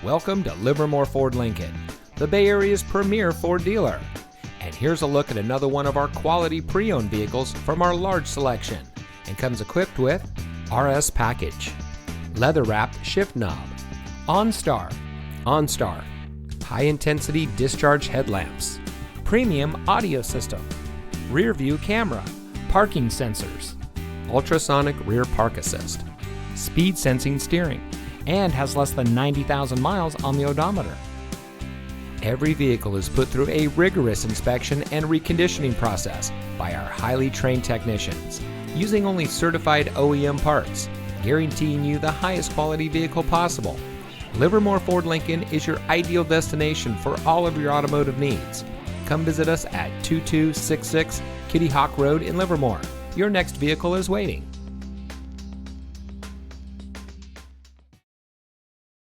Welcome to Livermore Ford Lincoln, the Bay Area's premier Ford dealer. And here's a look at another one of our quality pre-owned vehicles from our large selection, and comes equipped with RS package, leather-wrapped shift knob, OnStar, high-intensity discharge headlamps, premium audio system, rear view camera, parking sensors, ultrasonic rear park assist, speed sensing steering, and has less than 90,000 miles on the odometer. Every vehicle is put through a rigorous inspection and reconditioning process by our highly trained technicians, using only certified OEM parts, guaranteeing you the highest quality vehicle possible. Livermore Ford Lincoln is your ideal destination for all of your automotive needs. Come visit us at 2266 Kittyhawk Road in Livermore. Your next vehicle is waiting.